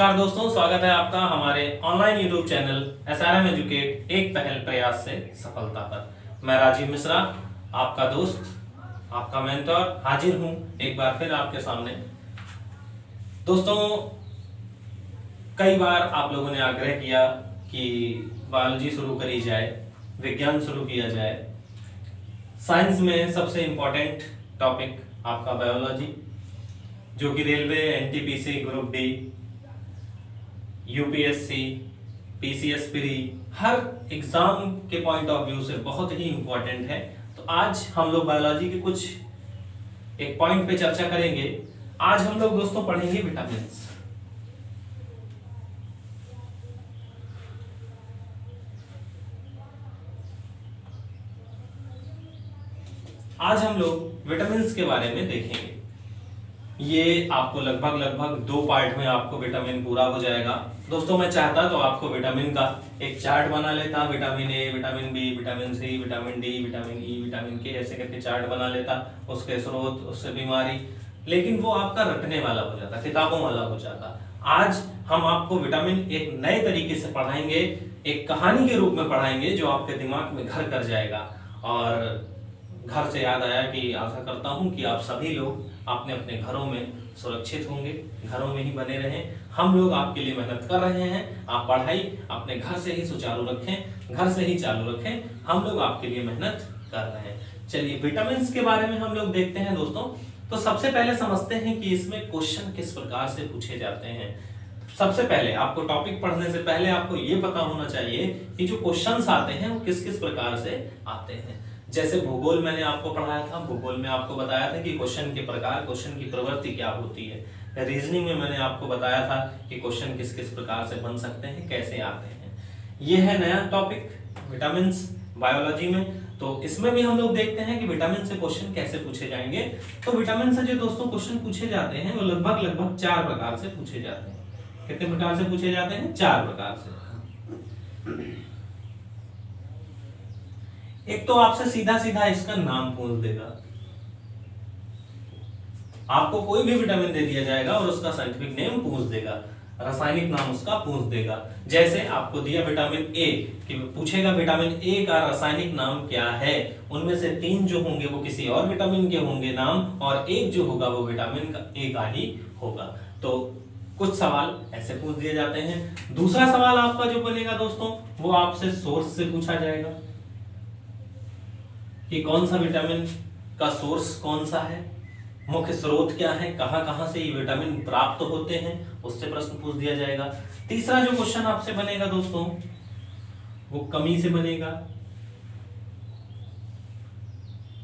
नमस्कार दोस्तों, स्वागत है आपका हमारे online YouTube channel SRM educate एक पहल प्रयास से सफलता पर। मैं राजीव मिश्रा, आपका दोस्त, आपका मेंटर, हाजिर हूं एक बार फिर आपके सामने। दोस्तों, कई बार आप लोगों ने आग्रह किया कि बायोलॉजी शुरू करी जाए, विज्ञान शुरू किया जाए। साइंस में सबसे इंपॉर्टेंट टॉपिक आपका बायोलॉजी, जो कि railway, NTPC, group D, UPSC, PCS pre, हर एग्जाम के पॉइंट ऑफ व्यू से बहुत ही इंपॉर्टेंट है। तो आज हम लोग बायोलॉजी के कुछ एक पॉइंट पे चर्चा करेंगे। आज हम लोग दोस्तों पढ़ेंगे विटामिन्स। आज हम लोग विटामिन्स के बारे में देखेंगे। ये आपको लगभग 2 पार्ट में आपको विटामिन पूरा हो जाएगा। दोस्तों, मैं चाहता तो आपको विटामिन का एक चार्ट बना लेता, vitamin A, vitamin B, vitamin C, vitamin D, vitamin E, vitamin K, ऐसे करके चार्ट बना लेता, उसके स्रोत, उससे बीमारी, लेकिन वो आपका रटने वाला हो जाता, किताबों वाला हो जाता। आज हम आपको विटामिन एक नए तरीके से पढ़ाएंगे, एक कहानी के रूप में पढ़ाएंगे जो आपके दिमाग में घर कर जाएगा। और घर से याद आया कि आशा करता हूं कि आप सभी लोग अपने अपने घरों में सुरक्षित होंगे, घरों में ही बने रहें। हम लोग आपके लिए मेहनत कर रहे हैं। आप पढ़ाई अपने घर से ही सुचारू रखें, घर से ही चालू रखें। हम लोग आपके लिए मेहनत कर रहे हैं। चलिए, विटामिन्स के बारे में हम लोग देखते हैं दोस्तों। तो सबसे पहले समझते हैं कि इसमें क्वेश्चन किस प्रकार से पूछे जाते हैं। सबसे पहले आपको टॉपिक पढ़ने से पहले आपको ये पता होना चाहिए कि जो क्वेश्चंस आते हैं वो किस किस प्रकार से आते हैं। जैसे भूगोल मैंने आपको पढ़ाया था, भूगोल में आपको बताया था कि क्वेश्चन के प्रकार, क्वेश्चन की प्रवृत्ति क्या होती है। रीजनिंग में मैंने आपको बताया था कि क्वेश्चन किस किस प्रकार से बन सकते हैं, कैसे आते हैं। ये है नया टॉपिक विटामिन्स बायोलॉजी में। तो इसमें भी हम लोग देखते हैं कि विटामिन से क्वेश्चन कैसे पूछे जाएंगे। तो विटामिन से जो दोस्तों क्वेश्चन पूछे जाते हैं वो लगभग 4 प्रकार से पूछे जाते हैं। कितने प्रकार से पूछे जाते हैं? 4 प्रकार से। एक तो आपसे सीधा सीधा इसका नाम पूछ देगा। आपको कोई भी विटामिन दे दिया जाएगा और उसका साइंटिफिक नेम पूछ देगा, रासायनिक नाम उसका पूछ देगा। जैसे आपको दिया विटामिन A, कि पूछेगा विटामिन A का रासायनिक नाम क्या है। उनमें से 3 जो होंगे वो किसी और विटामिन के होंगे नाम, और एक जो होगा वो विटामिन A का ही होगा। तो कुछ सवाल ऐसे पूछ दिए जाते हैं। दूसरा सवाल आपका जो बनेगा दोस्तों, वो आपसे सोर्स से पूछा जाएगा कि कौन सा विटामिन का सोर्स कौन सा है, मुख्य स्रोत क्या है, कहां कहां से ये विटामिन प्राप्त होते हैं, उससे प्रश्न पूछ दिया जाएगा। तीसरा जो क्वेश्चन आपसे बनेगा दोस्तों, वो कमी से बनेगा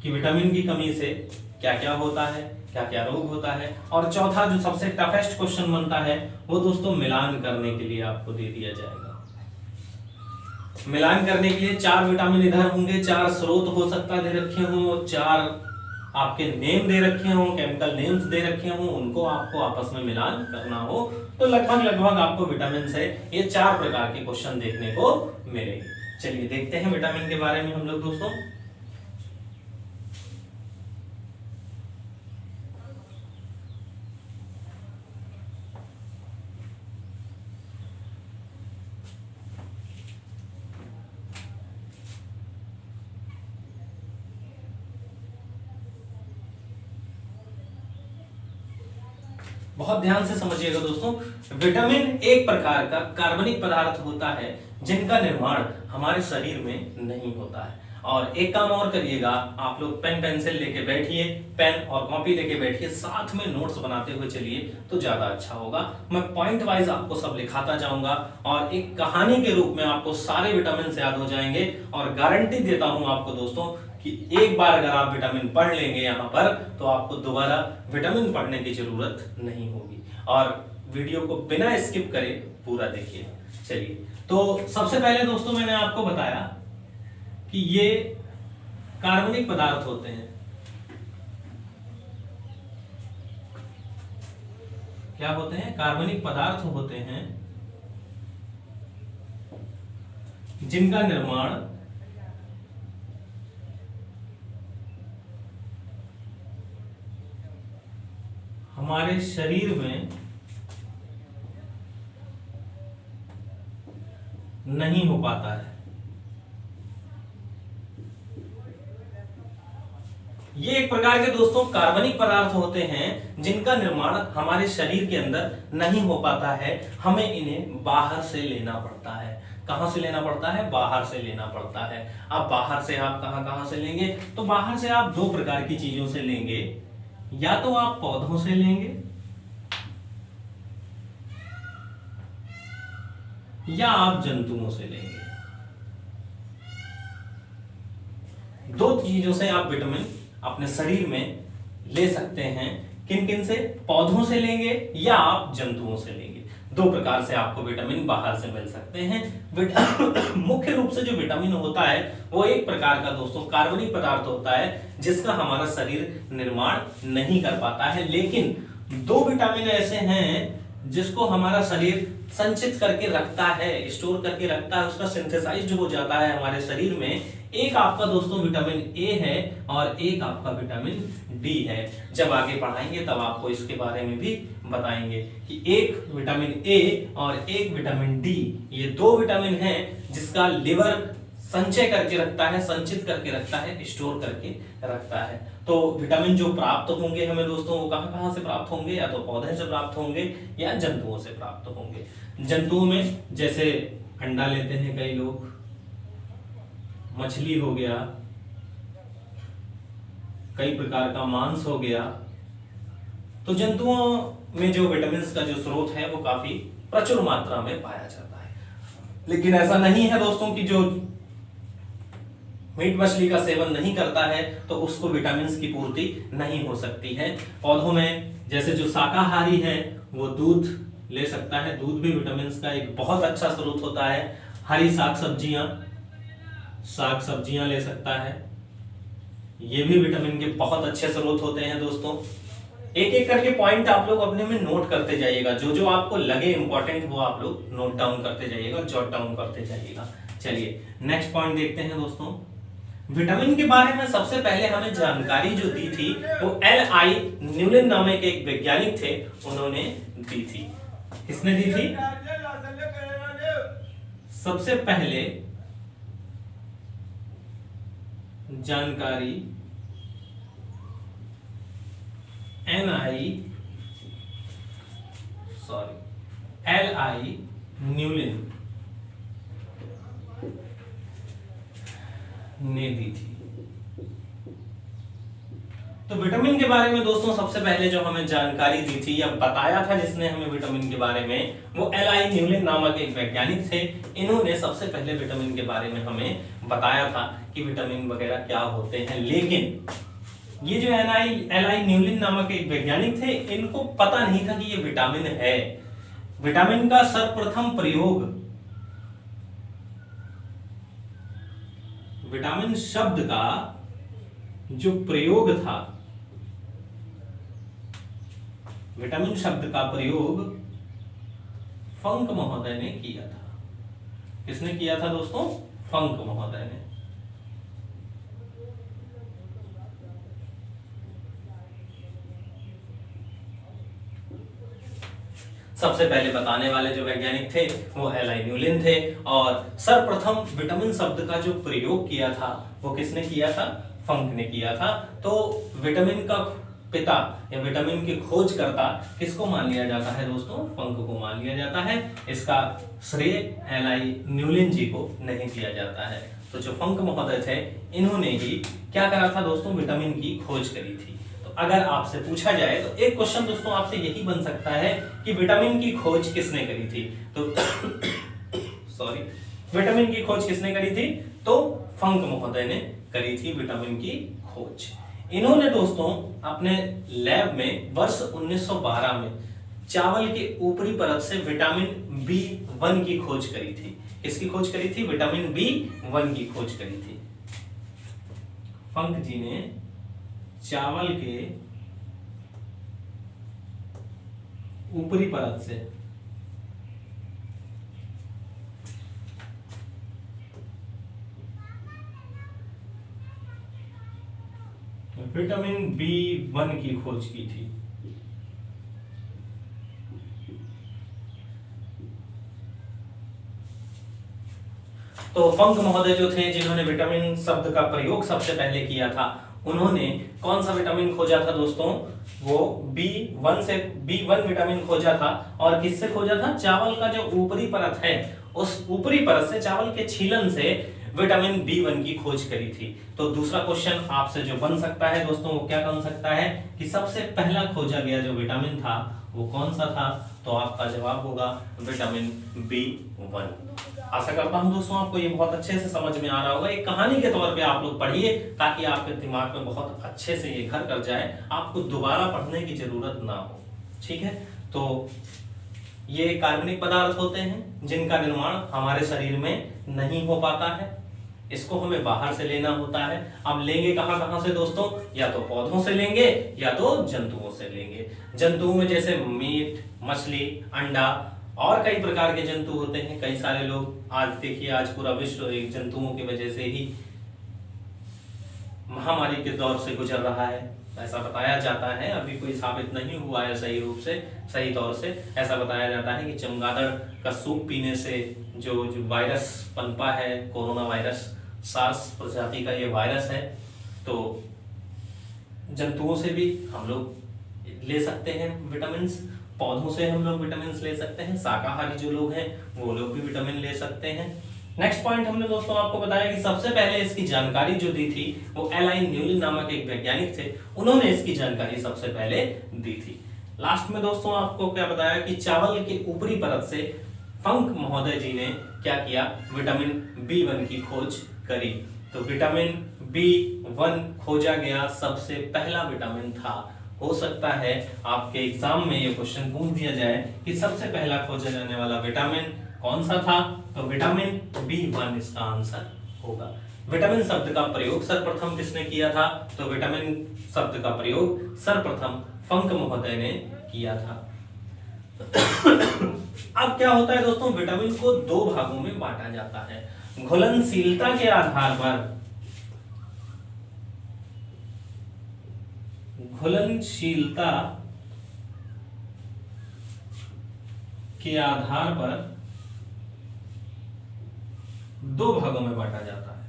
कि विटामिन की कमी से क्या क्या होता है, क्या क्या रोग होता है। और चौथा जो सबसे टफेस्ट क्वेश्चन बनता है, वो दोस्तों मिलान करने के लिए आपको दे दिया जाएगा। मिलान करने के लिए 4 विटामिन इधर होंगे, 4 स्रोत हो सकता है दे रखे हों, 4 आपके नेम दे रखे हों, केमिकल नेम्स दे रखे हों, उनको आपको आपस में मिलान करना हो। तो लगभग आपको विटामिन से ये 4 प्रकार के क्वेश्चन देखने को मिलेंगे। चलिए देखते हैं विटामिन के बारे में हम लोग दोस्तों। बहुत ध्यान से समझिएगा दोस्तों। विटामिन एक प्रकार का कार्बनिक पदार्थ होता है जिनका निर्माण हमारे शरीर में नहीं होता है। और एक काम और करिएगा, आप लोग पेन पेंसिल लेके बैठिए, पेन और कॉपी लेके बैठिए, साथ में नोट्स बनाते हुए चलिए तो ज्यादा अच्छा होगा। मैं पॉइंट वाइज आपको सब लिखाता जाऊंगा और एक कहानी के रूप में आपको सारे विटामिन याद हो जाएंगे। और गारंटी देता हूं आपको दोस्तों कि एक बार अगर आप विटामिन पढ़ लेंगे यहाँ पर, तो आपको दोबारा विटामिन पढ़ने की जरूरत नहीं होगी। और वीडियो को बिना स्किप करे पूरा देखिए। चलिए, तो सबसे पहले दोस्तों मैंने आपको बताया कि ये कार्बनिक पदार्थ होते हैं। क्या होते हैं? कार्बनिक पदार्थ होते हैं जिनका निर्माण हमारे शरीर में नहीं हो पाता है। ये एक प्रकार के दोस्तों कार्बनिक पदार्थ होते हैं जिनका निर्माण हमारे शरीर के अंदर नहीं हो पाता है, हमें इन्हें बाहर से लेना पड़ता है। कहां से लेना पड़ता है? बाहर से लेना पड़ता है। अब बाहर से आप कहां कहां से लेंगे? तो बाहर से आप दो प्रकार की चीजों से लेंगे, या तो आप पौधों से लेंगे या आप जंतुओं से लेंगे। दो चीजों से आप विटामिन अपने शरीर में ले सकते हैं। किन किन से? पौधों से लेंगे या आप जंतुओं से लेंगे। दो प्रकार से आपको विटामिन बाहर से मिल सकते हैं। मुख्य रूप से जो विटामिन होता है वो एक प्रकार का दोस्तों कार्बनिक पदार्थ होता है जिसका हमारा शरीर निर्माण नहीं कर पाता है, लेकिन दो विटामिन ऐसे हैं जिसको हमारा शरीर संचित करके रखता है, स्टोर करके रखता है, उसका सिंथेसाइज हो जाता है हमारे शरीर में। एक आपका दोस्तों विटामिन ए है और एक आपका विटामिन डी है। जब आगे पढ़ाएंगे तब आपको इसके बारे में भी बताएंगे कि एक विटामिन ए और एक विटामिन डी, ये दो विटामिन हैं जिसका लिवर संचय करके रखता है, संचित करके रखता है, स्टोर करके रखता है। तो विटामिन जो प्राप्त होंगे हमें दोस्तों वो कहां कहां से प्राप्त होंगे? या तो पौधे से प्राप्त होंगे या जंतुओं से प्राप्त होंगे। जंतुओं में जैसे अंडा लेते हैं कई लोग, मछली हो गया, कई प्रकार का मांस हो गया। तो जंतुओं में जो विटामिन का जो स्रोत है वो काफी प्रचुर मात्रा में पाया जाता है। लेकिन ऐसा नहीं है दोस्तों कि जो मीट मछली का सेवन नहीं करता है तो उसको विटामिन की पूर्ति नहीं हो सकती है। पौधों में जैसे जो शाकाहारी है वो दूध ले सकता है, दूध भी विटामिन का एक बहुत अच्छा स्रोत होता है। हरी साग सब्जियां ले सकता है, ये भी विटामिन के बहुत अच्छे स्रोत होते हैं दोस्तों। एक एक करके पॉइंट आप लोग अपने में नोट करते जाइएगा, जो जो आपको लगे इंपॉर्टेंट वो आप लोग नोट डाउन करते जाइएगा, जॉट डाउन करते जाइएगा। चलिए नेक्स्ट पॉइंट देखते हैं दोस्तों। विटामिन के बारे में सबसे पहले हमें जानकारी जो दी थी वो L.I. न्यूलन नामक एक वैज्ञानिक थे, उन्होंने दी थी। किसने दी थी? सबसे पहले जानकारी L.I. न्यूलन ने दी थी। तो विटामिन के बारे में दोस्तों सबसे पहले जो हमें जानकारी दी थी या बताया था जिसने हमें विटामिन के बारे में, वो L.I. न्यूलन नामक एक वैज्ञानिक थे। इन्होंने सबसे पहले विटामिन के बारे में हमें बताया था कि विटामिन वगैरह क्या होते हैं। लेकिन ये जो L.I. न्यूलन नामक एक वैज्ञानिक थे, इनको पता नहीं था कि ये विटामिन है। विटामिन का सर्वप्रथम प्रयोग, विटामिन शब्द का जो प्रयोग था, विटामिन शब्द का प्रयोग फंक महोदय ने किया था। किसने किया था दोस्तों? फंक महोदय ने। सबसे पहले बताने वाले जो वैज्ञानिक थे वो L.I. न्यूलन थे, और सर्वप्रथम विटामिन शब्द का जो प्रयोग किया था वो किसने किया था? फंक ने किया था। तो विटामिन का पिता या विटामिन के खोजकर्ता किसको मान लिया जाता है दोस्तों? फंक को मान लिया जाता है। इसका श्रेय L.I. न्यूलन जी को नहीं दिया जाता है। तो जो फंक महोदय थे इन्होंने ही क्या करा था दोस्तों? विटामिन की खोज करी थी। अगर आपसे पूछा जाए तो एक क्वेश्चन दोस्तों आपसे यही बन सकता है कि विटामिन की खोज किसने करी थी? तो विटामिन की खोज किसने करी थी? तो फंक महोदय ने करी थी विटामिन की खोज। इन्होंने दोस्तों अपने लैब में वर्ष 1912 में चावल के ऊपरी परत से विटामिन B1 की खोज करी थी। किसकी खोज करी थी? विटामिन B1 की खोज करी थी। फंक जी ने चावल के ऊपरी परत से विटामिन B1 की खोज की थी। तो फंक महोदय जो थे जिन्होंने विटामिन शब्द का प्रयोग सबसे पहले किया था, उन्होंने कौन सा विटामिन खोजा था दोस्तों? वो B1 विटामिन खोजा था। और किससे खोजा था? चावल का जो ऊपरी परत है, उस ऊपरी परत से, चावल के छीलन से विटामिन B1 की खोज करी थी। तो दूसरा क्वेश्चन आपसे जो बन सकता है दोस्तों, वो क्या बन सकता है कि सबसे पहला खोजा गया जो विटामिन था वो कौन सा था? तो आपका जवाब होगा विटामिन B1। आशा करता हूं दोस्तों आपको ये बहुत अच्छे से समझ में आ रहा होगा। एक कहानी के तौर पे आप लोग पढ़िए ताकि आपके दिमाग में बहुत अच्छे से ये घर कर जाए, आपको दोबारा पढ़ने की जरूरत ना हो। ठीक है, तो ये कार्बनिक पदार्थ होते हैं जिनका निर्माण हमारे शरीर में नहीं हो पाता है, इसको हमें बाहर से लेना होता है। अब लेंगे कहां कहां से दोस्तों? या तो पौधों से लेंगे या तो जंतुओं से लेंगे। जंतुओं में जैसे मीट, मछली, अंडा और कई प्रकार के जंतु होते हैं। कई सारे लोग आज देखिए, आज पूरा विश्व एक जंतुओं की वजह से ही महामारी के दौर से गुजर रहा है, ऐसा बताया जाता है। अभी कोई साबित नहीं हुआ है सही रूप से, सही तौर से। ऐसा बताया जाता है कि चमगादड़ का सूप पीने से जो वायरस पनपा है, कोरोना वायरस, सार्स प्रजाति का ये वायरस है, तो जंतुओं से भी हम लोग ले सकते हैं विटामिन। पौधों से हम लोग विटामिन ले सकते हैं। शाकाहारी जो लोग हैं वो लोग भी विटामिन ले सकते हैं। नेक्स्ट पॉइंट हमने दोस्तों आपको बताया कि सबसे पहले इसकी जानकारी जो दी थी वो एलाइन न्यूलिन नामक एक वैज्ञानिक थे, उन्होंने इसकी जानकारी सबसे पहले दी थी। लास्ट में दोस्तों आपको क्या बताया कि चावल के ऊपरी परत से फंक महोदय जी ने क्या किया? विटामिन B1 की खोज करी। तो विटामिन B1 खोजा गया, सबसे पहला विटामिन था। हो सकता है आपके एग्जाम में ये क्वेश्चन पूछ दिया जाए कि सबसे पहला खोजा जाने वाला विटामिन कौन सा था? तो विटामिन B1 इसका आंसर होगा। विटामिन शब्द का प्रयोग सर्वप्रथम किसने किया था? तो विटामिन शब्द का प्रयोग सर्वप्रथम फंक महोदय ने किया था। अब क्या होता है दोस्तों, विटामिन को दो भागों में बांटा जाता है। घुलनशीलता के आधार पर, घुलनशीलता के आधार पर दो भागों में बांटा जाता है।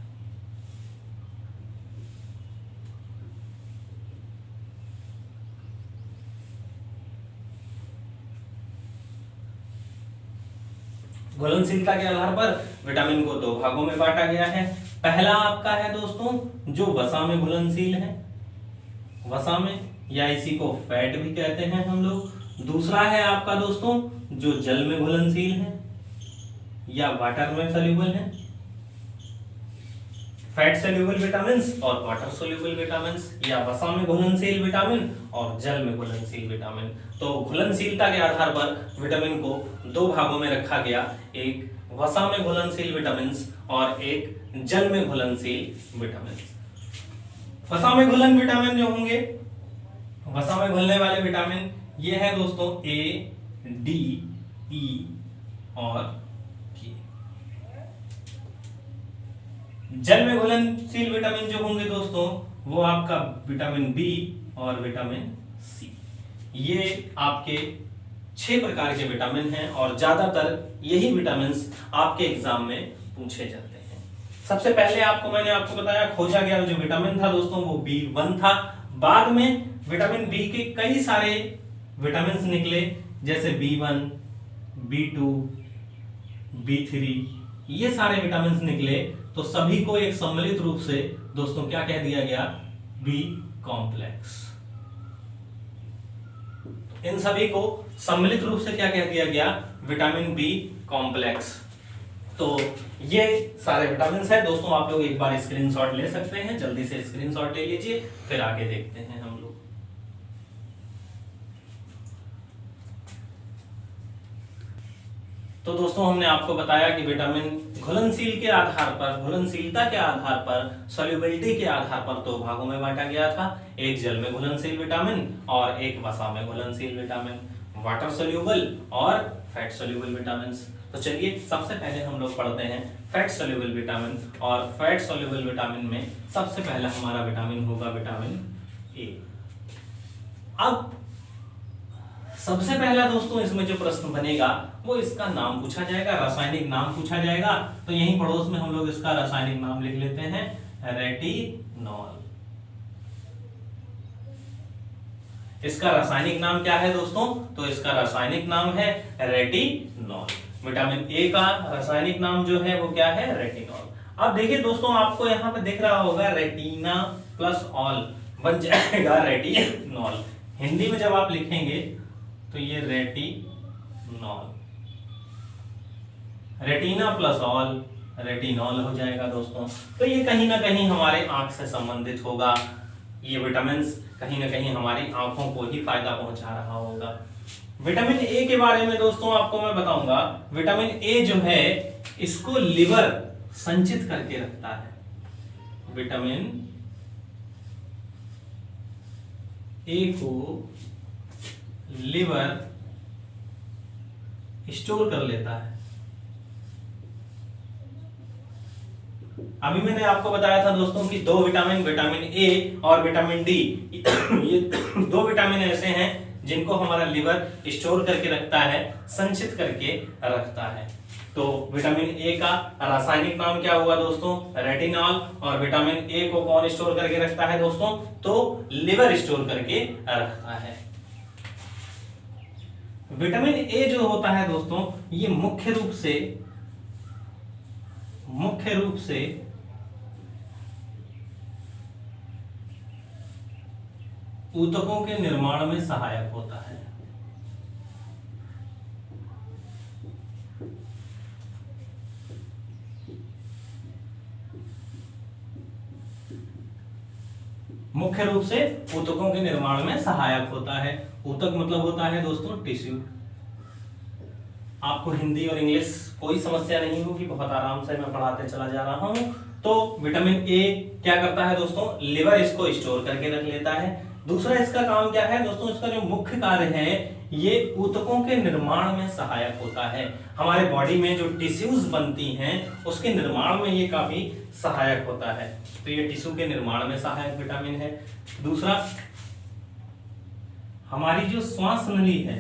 घुलनशीलता के आधार पर विटामिन को दो भागों में बांटा गया है। पहला आपका है दोस्तों जो वसा में घुलनशील है, वसा में, या इसी को फैट भी कहते हैं हम लोग। दूसरा है आपका दोस्तों जो जल में घुलनशील है या वाटर में सोल्यूबल है। फैट सोल्यूबल विटामिन और वाटर सोल्यूबल विटामिन, या वसा में घुलनशील विटामिन और जल में घुलनशील विटामिन। तो घुलनशीलता के आधार पर विटामिन को दो भागों में रखा गया, एक वसा में घुलनशील विटामिन और एक जल में घुलनशील विटामिन। वसा में घुलन विटामिन जो होंगे, वसा में घुलने वाले विटामिन ये है दोस्तों A, D, E और K। जल में घुलनशील विटामिन जो होंगे दोस्तों वो आपका विटामिन B और विटामिन C। ये आपके 6 प्रकार के विटामिन हैं और ज्यादातर यही विटामिन आपके एग्जाम में पूछे जाते हैं। सबसे पहले मैंने आपको बताया खोजा गया जो विटामिन था दोस्तों वो B1 था। बाद में विटामिन B के कई सारे विटामिन निकले, जैसे B1, B2, B3, ये सारे विटामिन निकले। तो सभी को एक सम्मिलित रूप से दोस्तों क्या कह दिया गया? B complex. इन सभी को सम्मिलित रूप से क्या कह दिया गया? Vitamin B complex. तो ये सारे विटामिन है दोस्तों, आप लोग एक बार स्क्रीनशॉट ले सकते हैं, जल्दी से स्क्रीनशॉट ले लीजिए, फिर आगे देखते हैं हम लोग। तो दोस्तों हमने आपको बताया कि विटामिन घुलनशील के आधार पर, घुलनशीलता के आधार पर, सॉल्युबिलिटी के आधार पर दो भागों में बांटा गया था, एक जल में घुलनशील विटामिन और एक वसा में घुलनशील विटामिन, वाटर सोल्यूबल और फैट सोल्यूबल विटामिन। तो चलिए सबसे पहले हम लोग पढ़ते हैं फैट सोल्यूबल विटामिन, और फैट सोल्यूबल विटामिन में सबसे पहला हमारा विटामिन होगा विटामिन ए। अब सबसे पहला दोस्तों इसमें जो प्रश्न बनेगा वो इसका नाम पूछा जाएगा, रासायनिक नाम पूछा जाएगा। तो यहीं पड़ोस में हम लोग इसका रासायनिक नाम लिख लेते हैं, रेटिनॉल। इसका रासायनिक नाम क्या है दोस्तों? तो इसका रासायनिक नाम है रेटिनॉल। विटामिन ए का रासायनिक नाम जो है वो क्या है? रेटिनॉल। अब देखिए दोस्तों, आपको यहाँ पे दिख रहा होगा रेटिना प्लस ऑल बन जाएगा रेटिनॉल। हिंदी में जब आप लिखेंगे तो ये retinol, retina plus all retinol हो जाएगा दोस्तों। तो ये कहीं ना कहीं हमारे आंख से संबंधित होगा, ये विटामिन कहीं ना कहीं हमारी आंखों को ही फायदा पहुंचा रहा होगा। विटामिन ए के बारे में दोस्तों आपको मैं बताऊंगा, विटामिन ए जो है इसको लिवर संचित करके रखता है। विटामिन ए को लिवर स्टोर कर लेता है। अभी मैंने आपको बताया था दोस्तों कि दो विटामिन, विटामिन ए और विटामिन डी, ये दो विटामिन ऐसे हैं जिनको हमारा लिवर स्टोर करके रखता है, संचित करके रखता है। तो विटामिन ए का रासायनिक नाम क्या हुआ दोस्तों? रेटिनॉल। और विटामिन ए को कौन स्टोर करके रखता है दोस्तों? तो लिवर स्टोर करके रखता है। विटामिन ए जो होता है दोस्तों, ये मुख्य रूप से ऊतकों के निर्माण में सहायक होता है। मुख्य रूप से ऊतकों के निर्माण में सहायक होता है। ऊतक मतलब होता है दोस्तों टिश्यू। आपको हिंदी और इंग्लिश कोई समस्या नहीं होगी, बहुत आराम से मैं पढ़ाते चला जा रहा हूं। तो विटामिन ए क्या करता है दोस्तों? लिवर इसको स्टोर करके रख लेता है। दूसरा इसका काम क्या है दोस्तों? इसका जो मुख्य कार्य है ये ऊतकों के निर्माण में सहायक होता है। हमारे बॉडी में जो टिश्यूज बनती हैं उसके निर्माण में ये काफी सहायक होता है। तो ये टिश्यू के निर्माण में सहायक विटामिन है। दूसरा, हमारी जो श्वास नली है,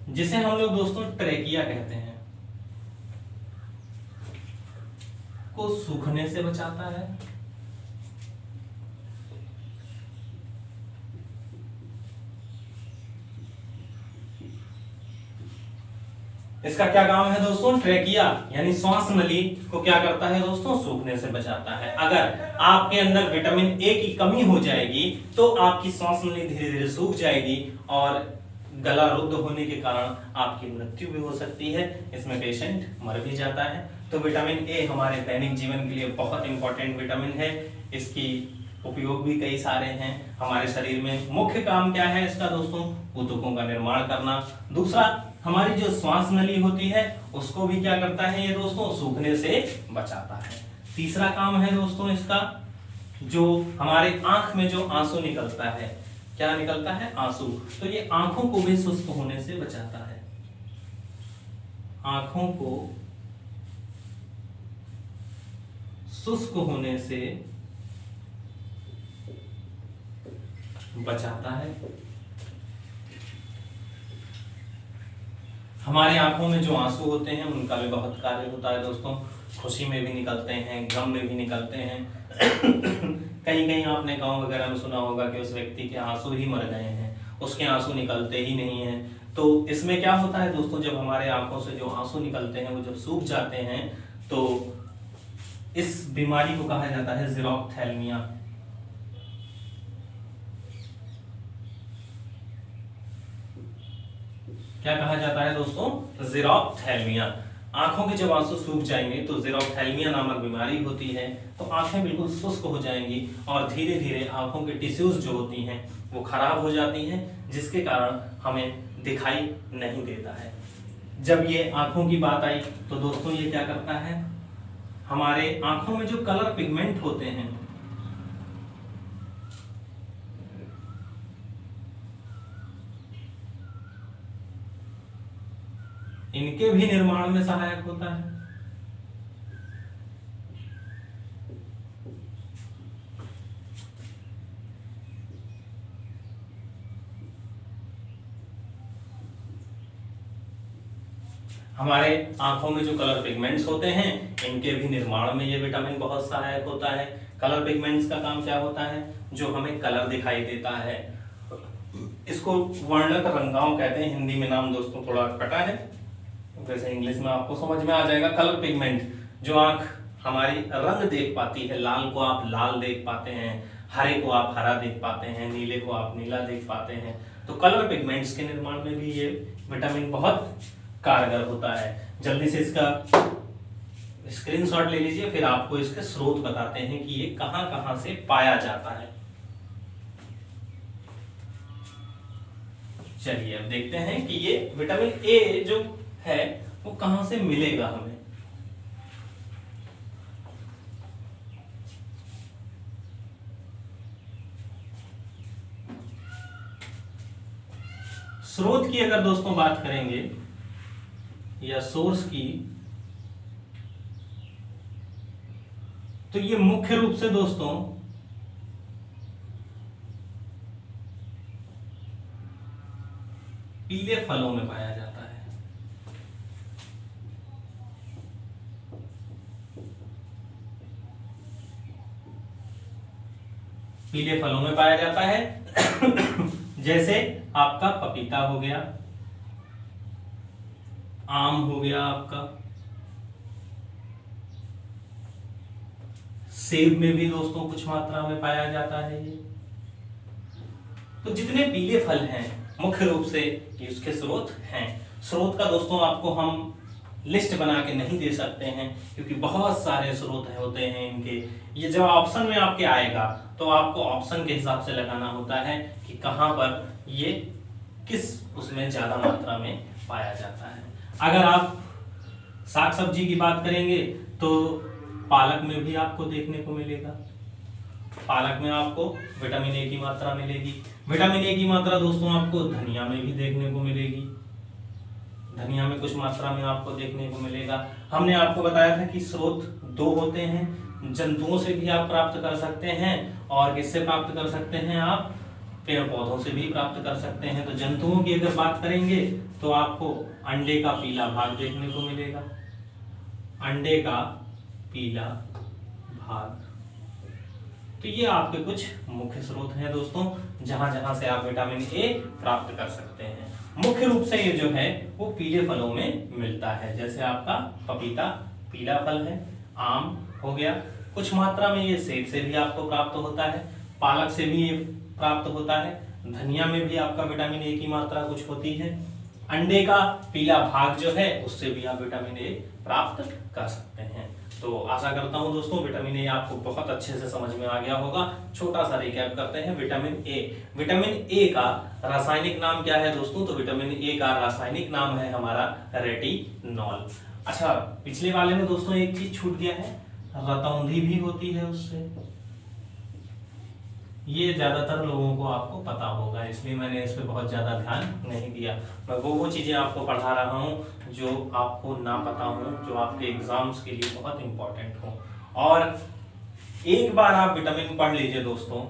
जिसे हम लोग दोस्तों ट्रेकिया कहते हैं, को सूखने से बचाता है। इसका क्या काम है दोस्तों? ट्रेकिया यानी श्वास नली को क्या करता है दोस्तों? सूखने से बचाता है। अगर आपके अंदर विटामिन ए की कमी हो जाएगी तो आपकी श्वास नली धीरे धीरे सूख जाएगी और गला रुद्ध होने के कारण आपकी मृत्यु भी हो सकती है। इसमें पेशेंट मर भी जाता है। तो विटामिन ए हमारे दैनिक जीवन के लिए बहुत इंपॉर्टेंट विटामिन है। इसकी उपयोग भी कई सारे हैं हमारे शरीर में। मुख्य काम क्या है इसका दोस्तों? ऊतकों का निर्माण करना। दूसरा, हमारी जो श्वास नली होती है उसको भी क्या करता है ये दोस्तों? सूखने से बचाता है। तीसरा काम है दोस्तों इसका, जो हमारे आंख में जो आंसू निकलता है, क्या निकलता है? आंसू। तो ये आंखों को भी शुष्क होने से बचाता है। आंखों को शुष्क होने से बचाता है। हमारे आंखों में जो आंसू होते हैं उनका भी बहुत कार्य होता है दोस्तों। खुशी में भी निकलते हैं, गम में भी निकलते हैं। कहीं कहीं आपने गांव वगैरह में सुना होगा कि उस व्यक्ति के आंसू ही मर गए हैं, उसके आंसू निकलते ही नहीं हैं। तो इसमें क्या होता है दोस्तों? जब हमारे आंखों से जो आंसू निकलते हैं वो जब सूख जाते हैं तो इस बीमारी को कहा जाता है ज़ीरोफ्थैल्मिया। क्या कहा जाता है दोस्तों? ज़ीरोफ्थैल्मिया। आंखों के जब आंसू सूख जाएंगे तो ज़ीरोफ्थैल्मिया नामक बीमारी होती है। तो आंखें बिल्कुल शुष्क हो जाएंगी और धीरे धीरे आंखों के टिश्यूज जो होती हैं वो खराब हो जाती हैं, जिसके कारण हमें दिखाई नहीं देता है। जब ये आंखों की बात आई तो दोस्तों ये क्या करता है? हमारे आंखों में जो कलर पिगमेंट होते हैं इनके भी निर्माण में सहायक होता है। हमारे आंखों में जो कलर पिगमेंट्स होते हैं इनके भी निर्माण में ये विटामिन बहुत सहायक होता है। कलर पिगमेंट्स का काम क्या होता है? जो हमें कलर दिखाई देता है, इसको वर्णक रंगाओं कहते हैं। हिंदी में नाम दोस्तों थोड़ा कटा है, वैसे इंग्लिश में आपको समझ में आ जाएगा। कलर पिगमेंट, जो आंख हमारी रंग देख पाती है, लाल को आप लाल देख पाते हैं, हरे को आप हरा देख पाते हैं, नीले को आप नीला देख पाते हैं। तो कलर पिगमेंट्स के निर्माण में भी ये विटामिन बहुत कारगर होता है। जल्दी से इसका स्क्रीनशॉट ले लीजिए, फिर आपको इसके स्रोत बताते हैं कि ये कहां कहां से पाया जाता है। चलिए अब देखते हैं कि ये विटामिन ए जो है वो कहां से मिलेगा हमें। स्रोत की अगर दोस्तों बात करेंगे या सोर्स की, तो ये मुख्य रूप से दोस्तों पीले फलों में पाया जाता है। पीले फलों में पाया जाता है जैसे आपका पपीता हो गया, आम हो गया, आपका सेब में भी दोस्तों कुछ मात्रा में पाया जाता है ये। तो जितने पीले फल हैं मुख्य रूप से ये उसके स्रोत हैं। स्रोत का दोस्तों आपको हम लिस्ट बना के नहीं दे सकते हैं क्योंकि बहुत सारे स्रोत होते हैं इनके। ये जब ऑप्शन में आपके आएगा तो आपको ऑप्शन के हिसाब से लगाना होता है कि कहां पर ये किस उसमें ज्यादा मात्रा में पाया जाता है। अगर आप साग सब्जी की बात करेंगे तो पालक में भी आपको देखने को मिलेगा। पालक में आपको विटामिन ए की मात्रा मिलेगी। विटामिन ए की मात्रा दोस्तों आपको धनिया में भी देखने को मिलेगी। धनिया में कुछ मात्रा में आपको देखने को मिलेगा। हमने आपको बताया था कि स्रोत दो होते हैं, जंतुओं से भी आप प्राप्त कर सकते हैं और किससे प्राप्त कर सकते हैं, आप पेड़ पौधों से भी प्राप्त कर सकते हैं। तो जंतुओं की अगर बात करेंगे तो आपको अंडे का पीला भाग देखने को मिलेगा। अंडे का पीला भाग, तो ये आपके कुछ मुख्य स्रोत हैं दोस्तों, जहां जहां से आप विटामिन ए प्राप्त कर सकते हैं। मुख्य रूप से ये जो है वो पीले फलों में मिलता है। जैसे आपका पपीता पीला फल है, आम हो गया, कुछ मात्रा में ये सेब से भी आपको प्राप्त होता है, पालक से भी ये प्राप्त होता है, धनिया में भी आपका विटामिन ए की मात्रा कुछ होती है, अंडे का पीला भाग जो है उससे भी आप विटामिन ए प्राप्त कर सकते हैं। तो आशा करता हूं दोस्तों विटामिन ए आपको बहुत अच्छे से समझ में आ गया होगा। छोटा सा रिकैप करते हैं। विटामिन ए, विटामिन ए का रासायनिक नाम क्या है दोस्तों? तो विटामिन ए का रासायनिक नाम है हमारा रेटिनॉल। अच्छा, पिछले वाले में दोस्तों एक चीज छूट गया है, रतौंधी भी होती है उससे। ये ज्यादातर लोगों को आपको पता होगा, इसलिए मैंने इस पे बहुत ज्यादा ध्यान नहीं दिया। मैं वो चीजें आपको पढ़ा रहा हूँ जो आपको ना पता हो, जो आपके एग्जाम्स के लिए बहुत इंपॉर्टेंट हो। और एक बार आप विटामिन पढ़ लीजिए दोस्तों,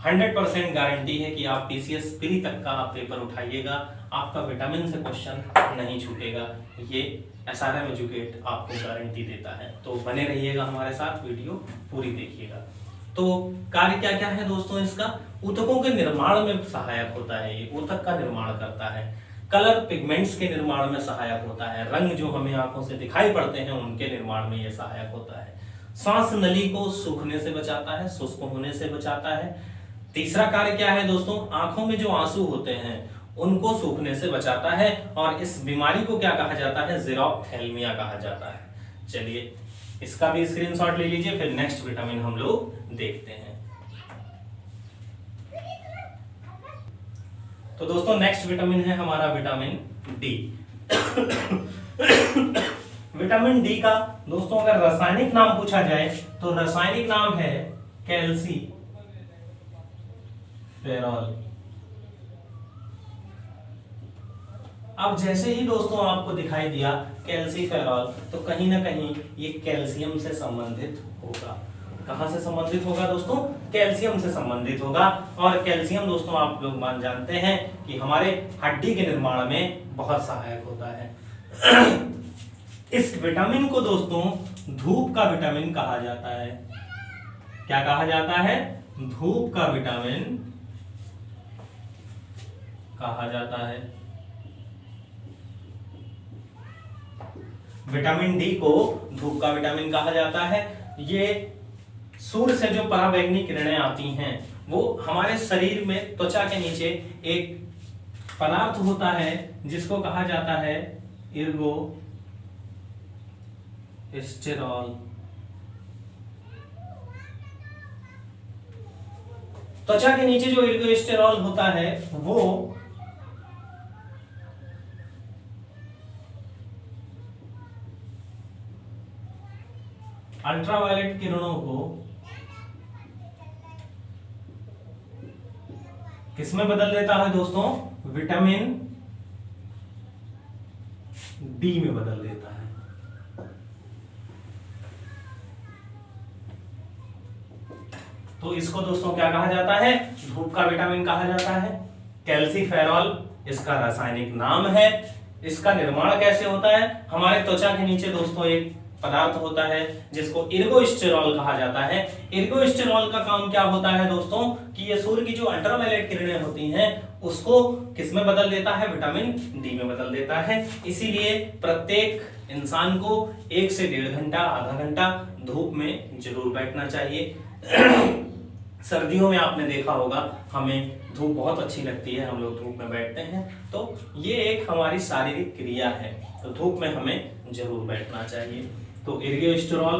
100% गारंटी है कि आप पीसीएस प्री तक का आप पेपर उठाइएगा, आपका विटामिन से क्वेश्चन नहीं छूटेगा। ये एसआरएम एजुकेट आपको गारंटी देता है। तो बने रहिएगा हमारे साथ, वीडियो पूरी देखिएगा। तो कार्य क्या क्या है दोस्तों इसका? ऊतकों के निर्माण में सहायक होता है, ये ऊतक का निर्माण करता है। कलर पिगमेंट्स के निर्माण में सहायक होता है, रंग जो हमें आंखों से दिखाई पड़ते हैं उनके निर्माण में ये सहायक होता है। सांस नली को सूखने से बचाता है, शुष्क होने से बचाता है। तीसरा कार्य क्या है दोस्तों? आंखों में जो आंसू होते हैं उनको सूखने से बचाता है और इस बीमारी को क्या कहा जाता है? ज़ेरोफ्थेल्मिया कहा जाता है। चलिए इसका भी स्क्रीनशॉट ले लीजिए, फिर नेक्स्ट विटामिन हम लोग देखते हैं। तो दोस्तों नेक्स्ट विटामिन है हमारा विटामिन डी। विटामिन डी का दोस्तों अगर रासायनिक नाम पूछा जाए तो रासायनिक नाम है कैल्सीफेरॉल। अब जैसे ही दोस्तों आपको दिखाई दिया कैल्सीफेरॉल, तो कहीं ना कहीं ये कैल्शियम से संबंधित होगा। कहां से संबंधित होगा दोस्तों? कैल्शियम से संबंधित होगा। और कैल्शियम दोस्तों आप लोग मान जानते हैं कि हमारे हड्डी के निर्माण में बहुत सहायक होता है। इस विटामिन को दोस्तों धूप का विटामिन कहा जाता है। क्या कहा जाता है? धूप का विटामिन कहा जाता है। विटामिन डी को धूप का विटामिन कहा जाता है। ये सूर्य से जो पराबैंगनी किरणें आती हैं वो हमारे शरीर में त्वचा के नीचे एक पदार्थ होता है जिसको कहा जाता है इर्गोस्टेरॉल। त्वचा के नीचे जो इर्गोस्टेरॉल होता है वो अल्ट्रावायलेट किरणों को किसमें बदल देता है दोस्तों? विटामिन डी में बदल देता है। तो इसको दोस्तों क्या कहा जाता है? धूप का विटामिन कहा जाता है। कैल्सीफेरॉल इसका रासायनिक नाम है। इसका निर्माण कैसे होता है? हमारे त्वचा के नीचे दोस्तों एक पदार्थ होता है जिसको इर्गोस्टेरॉल कहा जाता है। इर्गोस्टेरॉल का काम क्या होता है दोस्तों कि ये सूर्य की जो अल्ट्रावायलेट किरणें होती हैं उसको किसमें बदल देता है? विटामिन डी में बदल देता है। इसीलिए प्रत्येक इंसान को 1 से 1.5 घंटा, आधा घंटा धूप में जरूर बैठना चाहिए। सर्दियों में आपने देखा होगा हमें धूप बहुत अच्छी लगती है, हम लोग धूप में बैठते हैं, तो ये एक हमारी शारीरिक क्रिया है, तो धूप में हमें जरूर बैठना चाहिए। तो इर्गोस्टेरॉल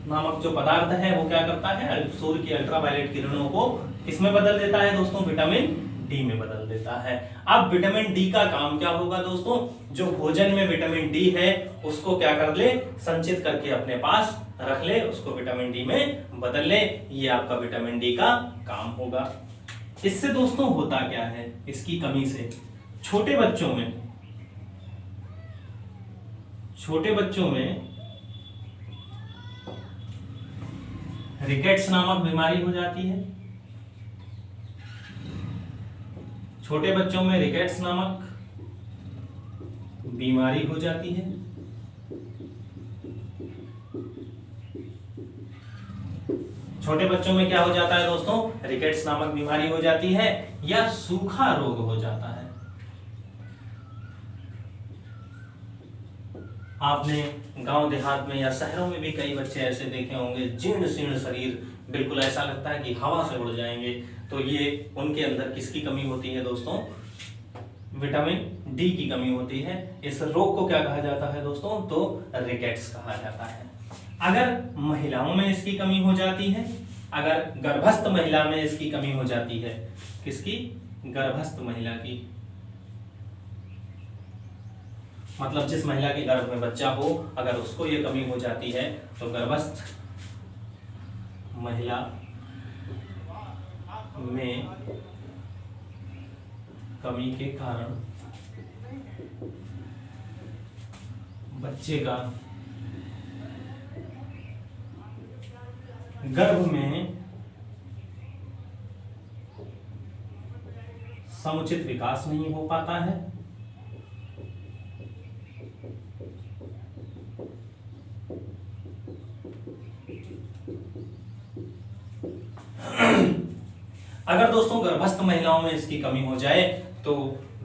नामक जो पदार्थ है वो क्या करता है? सूर्य की अल्ट्रावायलेट किरणों को किसमें बदल देता है दोस्तों? विटामिन डी में बदल देता है। अब विटामिन डी का काम क्या होगा दोस्तों? जो भोजन में विटामिन डी है उसको क्या कर ले? संचित करके अपने पास रख ले, उसको विटामिन डी में बदल ले। ये आपका विटामिन डी का काम होगा। इससे दोस्तों होता क्या है? इसकी कमी से छोटे बच्चों में रिकेट्स नामक बीमारी हो जाती है। छोटे बच्चों में रिकेट्स नामक बीमारी हो जाती है। छोटे बच्चों में क्या हो जाता है दोस्तों? रिकेट्स नामक बीमारी हो जाती है या सूखा रोग हो जाता है। आपने गांव देहात में या शहरों में भी कई बच्चे ऐसे देखे होंगे, जीर्ण शीर्ण शरीर, बिल्कुल ऐसा लगता है कि हवा से उड़ जाएंगे। तो ये उनके अंदर किसकी कमी होती है दोस्तों? विटामिन डी की कमी होती है। इस रोग को क्या कहा जाता है दोस्तों? तो रिकेट्स कहा जाता है। अगर महिलाओं में इसकी कमी हो जाती है, अगर गर्भस्थ महिला में इसकी कमी हो जाती है, किसकी? गर्भस्थ महिला की, मतलब जिस महिला के गर्भ में बच्चा हो, अगर उसको ये कमी हो जाती है तो गर्भस्थ महिला में कमी के कारण बच्चे का गर्भ में समुचित विकास नहीं हो पाता है। अगर दोस्तों गर्भस्थ महिलाओं में इसकी कमी हो जाए तो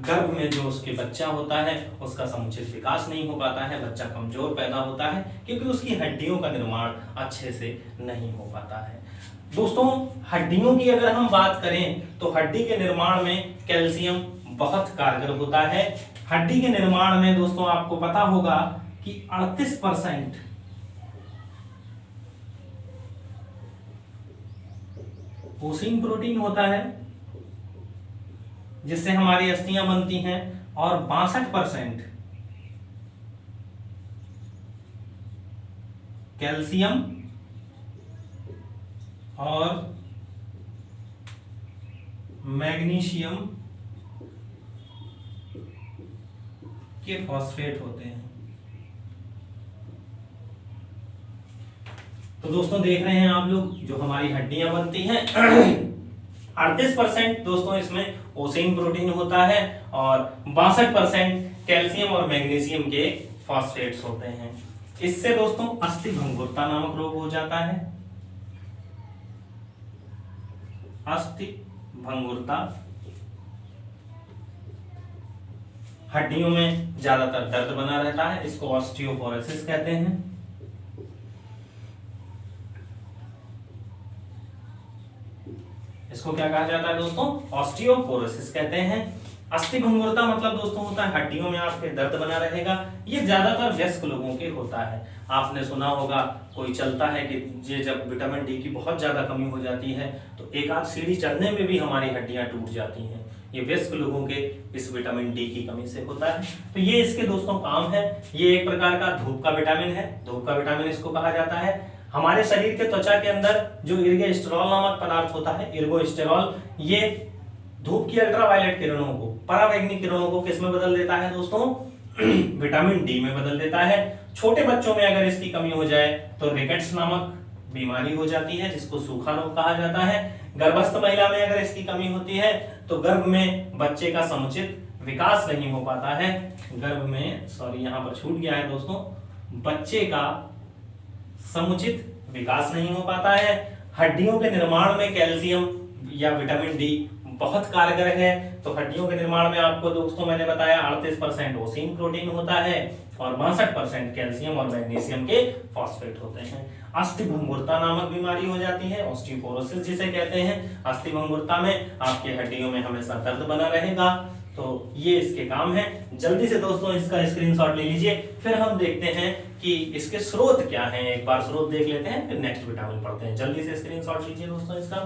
गर्भ में जो उसके बच्चा होता है उसका समुचित विकास नहीं हो पाता है, बच्चा कमजोर पैदा होता है क्योंकि उसकी हड्डियों का निर्माण अच्छे से नहीं हो पाता है। दोस्तों हड्डियों की अगर हम बात करें तो हड्डी के निर्माण में कैल्शियम बहुत कारगर होता है। हड्डी के निर्माण में दोस्तों आपको पता होगा कि 38% ओसिन प्रोटीन होता है जिससे हमारी अस्थियां बनती हैं, और 62% कैल्शियम और मैग्नीशियम के फॉस्फेट होते हैं। तो दोस्तों देख रहे हैं आप लोग जो हमारी हड्डियां बनती हैं 38% दोस्तों इसमें ओसिन प्रोटीन होता है और 62% कैल्शियम और मैग्नीशियम के फॉस्फेट्स होते हैं। इससे दोस्तों अस्थि भंगुरता नामक रोग हो जाता है। अस्थि भंगुरता, हड्डियों में ज्यादातर दर्द बना रहता है, इसको ऑस्टियोपोरोसिस कहते हैं। इसको क्या कहा जाता है दोस्तों? ऑस्टियोपोरोसिस कहते हैं। अस्थि भंगुरता मतलब दोस्तों होता है हड्डियों में आपके दर्द बना रहेगा। ये ज्यादातर वयस्क लोगों के होता है। आपने सुना होगा कोई चलता है कि ये जब विटामिन डी की बहुत ज्यादा कमी हो जाती है तो एक आध सीढ़ी चढ़ने में भी हमारी हड्डियां टूट जाती हैं। ये वयस्क लोगों के इस विटामिन डी की कमी से होता है। तो ये इसके दोस्तों काम है। ये एक प्रकार का धूप का विटामिन है। धूप का विटामिन इसको कहा जाता है। हमारे शरीर के त्वचा के अंदर जो इर्गोस्टेरॉल नामक पदार्थ होता है, इर्गोस्टेरॉल, ये धूप की अल्ट्रावायलेट किरणों को, पराबैंगनी किरणों को किस में बदल देता है दोस्तों? विटामिन डी में बदल देता है। छोटे बच्चों में अगर इसकी कमी हो जाए तो रिकेट्स नामक बीमारी हो जाती है, जिसको सूखा रोग कहा जाता है। गर्भस्थ महिला में अगर इसकी कमी होती है तो गर्भ में बच्चे का समुचित विकास नहीं हो पाता है। गर्भ में, सॉरी यहां पर छूट गया है दोस्तों, बच्चे का समुचित विकास नहीं हो पाता है। हड्डियों के निर्माण में कैल्शियम या विटामिन डी बहुत कारगर है। तो हड्डियों के निर्माण में आपको दोस्तों मैंने बताया 38% ओसिन प्रोटीन होता है और 62% कैल्शियम और मैग्नीशियम के फॉस्फेट होते हैं। अस्थि भंगुरता नामक बीमारी हो जाती है, ऑस्टियोपोरोसिस जिसे कहते हैं। अस्थि भंगुरता में आपके हड्डियों में हमेशा दर्द बना रहेगा। तो ये इसके काम है। जल्दी से दोस्तों इसका स्क्रीनशॉट ले लीजिए। फिर हम देखते हैं कि इसके स्रोत क्या हैं। एक बार स्रोत देख लेते हैं, फिर नेक्स्ट विटामिन पढ़ते हैं। जल्दी से स्क्रीनशॉट लीजिए दोस्तों इसका।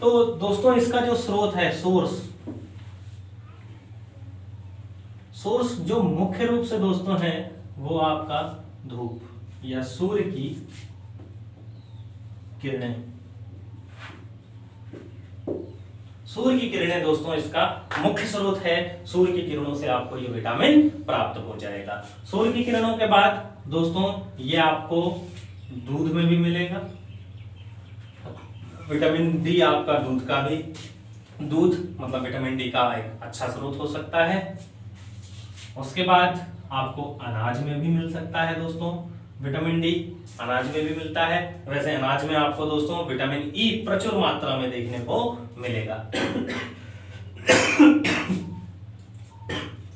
तो दोस्तों इसका जो स्रोत है, सोर्स जो मुख्य रूप से दोस्तों है वो आपका धूप या सूर्य की किरणें। सूर्य की किरणें दोस्तों इसका मुख्य स्रोत है। सूर्य की किरणों से आपको ये विटामिन प्राप्त हो जाएगा। सूर्य की किरणों के बाद दोस्तों ये आपको दूध में भी मिलेगा। विटामिन डी आपका दूध मतलब विटामिन डी का एक अच्छा स्रोत हो सकता है। उसके बाद आपको अनाज में भी मिल सकता है दोस्तों। विटामिन डी अनाज में भी मिलता है। वैसे अनाज में आपको दोस्तों विटामिन ई प्रचुर मात्रा में देखने को मिलेगा।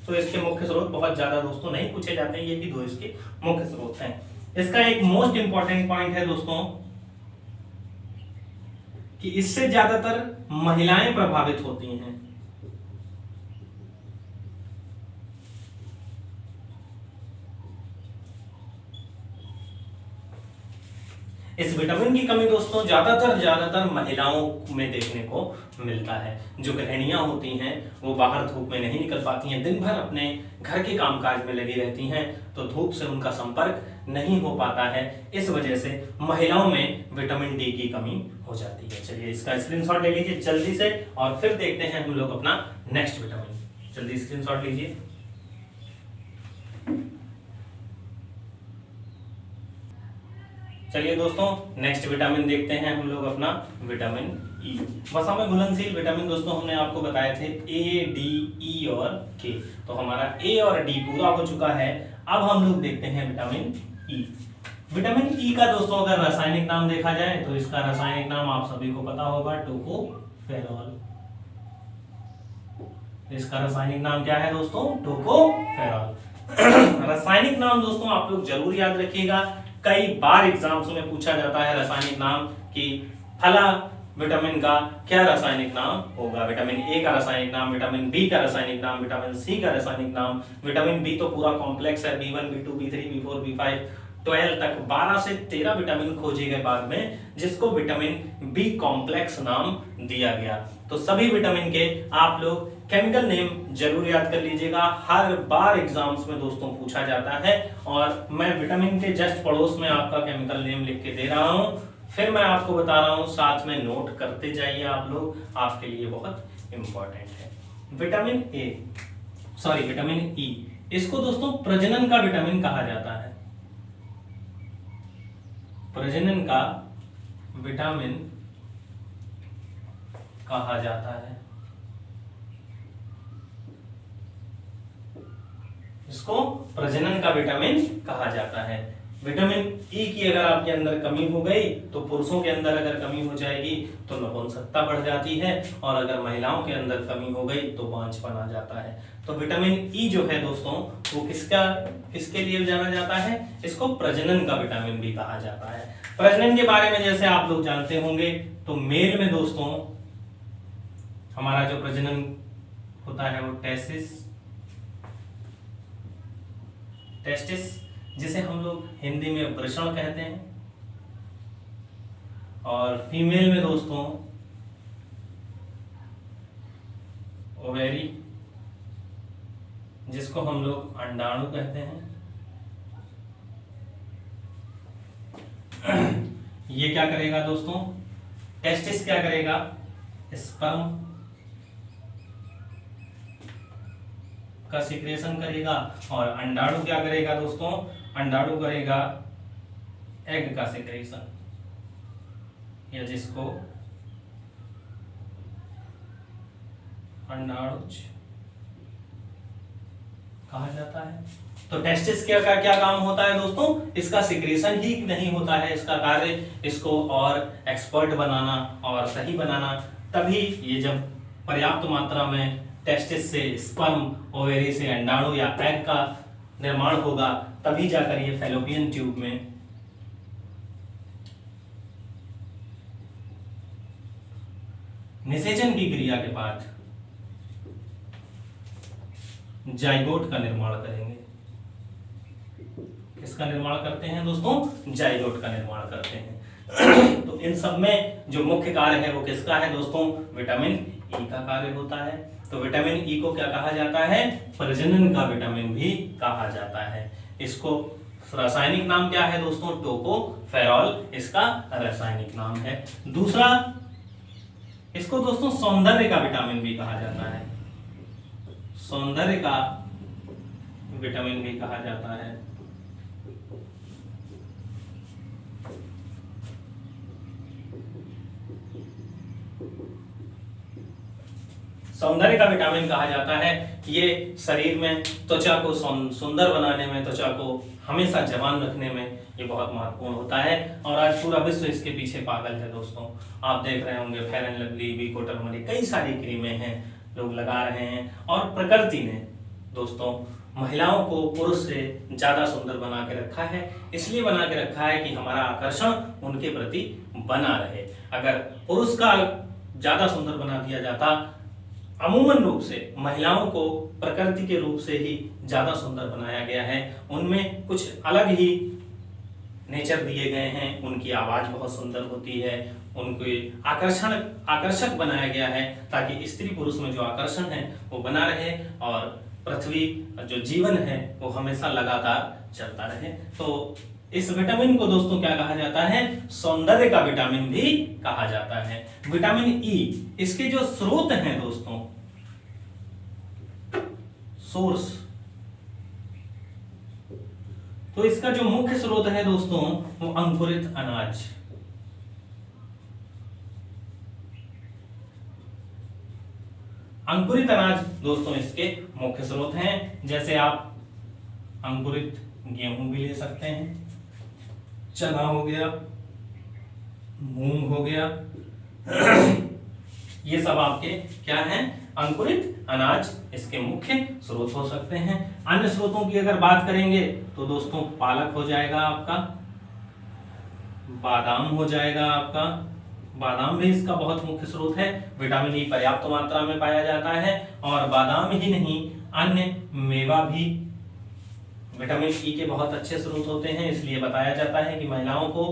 तो इसके मुख्य स्रोत बहुत ज्यादा दोस्तों नहीं पूछे जाते हैं, ये भी दो इसके मुख्य स्रोत हैं। इसका एक मोस्ट इंपॉर्टेंट पॉइंट है दोस्तों कि इससे ज्यादातर महिलाएं प्रभावित होती हैं। इस विटामिन की कमी दोस्तों ज्यादातर महिलाओं में देखने को मिलता है। जो गृहिणियां होती हैं वो बाहर धूप में नहीं निकल पाती हैं, दिन भर अपने घर के कामकाज में लगी रहती हैं, तो धूप से उनका संपर्क नहीं हो पाता है। इस वजह से महिलाओं में विटामिन डी की कमी हो जाती है। चलिए इसका स्क्रीनशॉट ले लीजिए जल्दी से और फिर देखते हैं हम लोग अपना नेक्स्ट विटामिन। जल्दी स्क्रीनशॉट लीजिए। चलिए दोस्तों नेक्स्ट विटामिन देखते हैं हम लोग अपना विटामिन ई। वसा में घुलनशील विटामिन दोस्तों हमने आपको बताए थे ए, डी, ई और के। तो हमारा ए और डी पूरा हो चुका है। अब हम लोग देखते हैं विटामिन ई। विटामिन ई का दोस्तों अगर रासायनिक नाम देखा जाए तो इसका रासायनिक नाम आप सभी को पता होगा, टोकोफेरॉल। इसका रासायनिक नाम क्या है दोस्तों? टोकोफेरॉल। रासायनिक नाम दोस्तों आप लोग जरूर याद रखिएगा। कई बार एग्जाम्स में पूछा जाता है रासायनिक नाम कि फला विटामिन का क्या रासायनिक नाम होगा। विटामिन ए का रासायनिक नाम, विटामिन बी का रासायनिक नाम, विटामिन सी का रासायनिक नाम। विटामिन बी तो पूरा कॉम्प्लेक्स है, B1, B2, B3, B4, B5, 12 तक 12 से 13 विटामिन खोजे गए बाद में, जिसको विटामिन बी कॉम्प्लेक्स नाम दिया गया। तो सभी विटामिन के आप लोग केमिकल नेम जरूर याद कर लीजिएगा। हर बार एग्जाम्स में दोस्तों पूछा जाता है और मैं विटामिन के जस्ट पड़ोस में आपका केमिकल नेम लिख के दे रहा हूं, फिर मैं आपको बता रहा हूं, साथ में नोट करते जाइए आप लोग, आपके लिए बहुत इंपॉर्टेंट है। विटामिन ई, इसको दोस्तों प्रजनन का विटामिन कहा जाता है। प्रजनन का विटामिन कहा जाता है। इसको प्रजनन का विटामिन कहा जाता है। विटामिन ई की अगर आपके अंदर कमी हो गई तो पुरुषों के अंदर अगर कमी हो जाएगी तो नपुंसकता बढ़ जाती है, और अगर महिलाओं के अंदर कमी हो गई तो बांझपन आ जाता है। तो विटामिन ई जो है दोस्तों वो किसके लिए जाना जाता है? इसको प्रजनन का विटामिन भी कहा जाता है। प्रजनन के बारे में जैसे आप लोग जानते होंगे तो मेल में दोस्तों हमारा जो प्रजनन होता है वो टेस्टिस, जिसे हम लोग हिंदी में वृषण कहते हैं, और फीमेल में दोस्तों ओवेरी, जिसको हम लोग अंडाणु कहते हैं। ये क्या करेगा दोस्तों? टेस्टिस क्या करेगा? स्पर्म का सिक्रेशन करेगा, और अंडाणु क्या करेगा दोस्तों? अंडाणु करेगा एग का सिक्रेशन, या जिसको अंडाणुज कहा जाता है। तो टेस्टिस का क्या काम होता है दोस्तों? इसका सिक्रेशन ही नहीं होता है, इसका कार्य इसको और एक्सपर्ट बनाना और सही बनाना। तभी ये जब पर्याप्त मात्रा में टेस्टिस से स्पर्म, ओवेरी से अंडाणु या एग का निर्माण होगा, तभी जाकर ये फैलोपियन ट्यूब में निषेचन की क्रिया के बाद जाइगोट का निर्माण करेंगे। किसका निर्माण करते हैं दोस्तों? जाइगोट का निर्माण करते हैं। तो इन सब में जो मुख्य कार्य है वो किसका है दोस्तों? विटामिन ई का कार्य होता है। तो विटामिन ई को क्या कहा जाता है? प्रजनन का विटामिन भी कहा जाता है। इसको रासायनिक नाम क्या है दोस्तों? टोकोफेरॉल इसका रासायनिक नाम है। दूसरा, इसको दोस्तों सौंदर्य का विटामिन भी कहा जाता है। सौंदर्य का विटामिन भी कहा जाता है। सौंदर्य का विटामिन कहा जाता है। ये शरीर में त्वचा को सुंदर बनाने में, त्वचा को हमेशा जवान रखने में ये बहुत महत्वपूर्ण होता है, और आज पूरा विश्व इसके पीछे पागल है दोस्तों। आप देख रहे होंगे fair and lovely, Vicco turmeric, कई सारी क्रीमें हैं लोग लगा रहे हैं। और प्रकृति ने दोस्तों महिलाओं को पुरुष से ज्यादा सुंदर बना के रखा है। इसलिए बना के रखा है कि हमारा आकर्षण उनके प्रति बना रहे। अगर पुरुष का ज्यादा सुंदर बना दिया जाता, अमूमन रूप से महिलाओं को प्रकृति के रूप से ही ज्यादा सुंदर बनाया गया है। उनमें कुछ अलग ही नेचर दिए गए हैं। उनकी आवाज बहुत सुंदर होती है, उनको आकर्षक बनाया गया है ताकि स्त्री पुरुष में जो आकर्षण है वो बना रहे, और पृथ्वी जो जीवन है वो हमेशा लगातार चलता रहे। तो इस विटामिन को दोस्तों क्या कहा जाता है? सौंदर्य का विटामिन भी कहा जाता है। विटामिन ई, इसके जो स्रोत हैं दोस्तों, सोर्स, तो इसका जो मुख्य स्रोत है दोस्तों वो अंकुरित अनाज। अंकुरित अनाज दोस्तों इसके मुख्य स्रोत हैं। जैसे आप अंकुरित गेहूं भी ले सकते हैं, चना हो गया, मूंग हो गया, ये सब आपके क्या हैं? अंकुरित अनाज इसके मुख्य स्रोत हो सकते हैं। अन्य स्रोतों की अगर बात करेंगे तो दोस्तों पालक हो जाएगा आपका, बादाम हो जाएगा आपका, बादाम भी इसका बहुत मुख्य स्रोत है। विटामिन ई पर्याप्त मात्रा में पाया जाता है, और बादाम ही नहीं अन्य मेवा भी विटामिन ई के बहुत अच्छे स्रोत होते हैं। इसलिए बताया जाता है कि महिलाओं को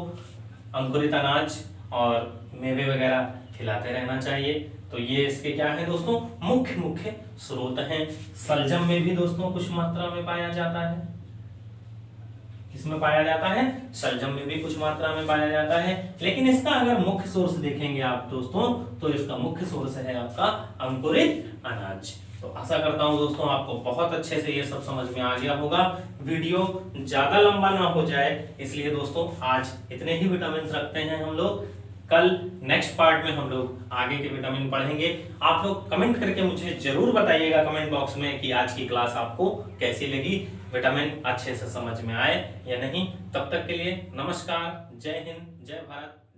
अंकुरित अनाज और मेवे वगैरह खिलाते रहना चाहिए। तो ये इसके क्या है दोस्तों? मुख्य स्रोत हैं। सलजम में भी दोस्तों कुछ मात्रा में पाया जाता है। किसमें पाया जाता है? सलजम में भी कुछ मात्रा में पाया जाता है। लेकिन इसका अगर मुख्य सोर्स देखेंगे आप दोस्तों तो इसका मुख्य सोर्स है आपका अंकुरित अनाज। तो आशा करता हूं दोस्तों आपको बहुत अच्छे से ये सब समझ में आ गया होगा। वीडियो ज्यादा लंबा ना हो जाए इसलिए दोस्तों आज इतने ही विटामिन रखते हैं हम लोग। कल नेक्स्ट पार्ट में हम लोग आगे के विटामिन पढ़ेंगे। आप लोग कमेंट करके मुझे जरूर बताइएगा कमेंट बॉक्स में कि आज की क्लास आपको कैसी लगी, विटामिन अच्छे से समझ में आए या नहीं। तब तक के लिए नमस्कार, जय हिंद, जय भारत।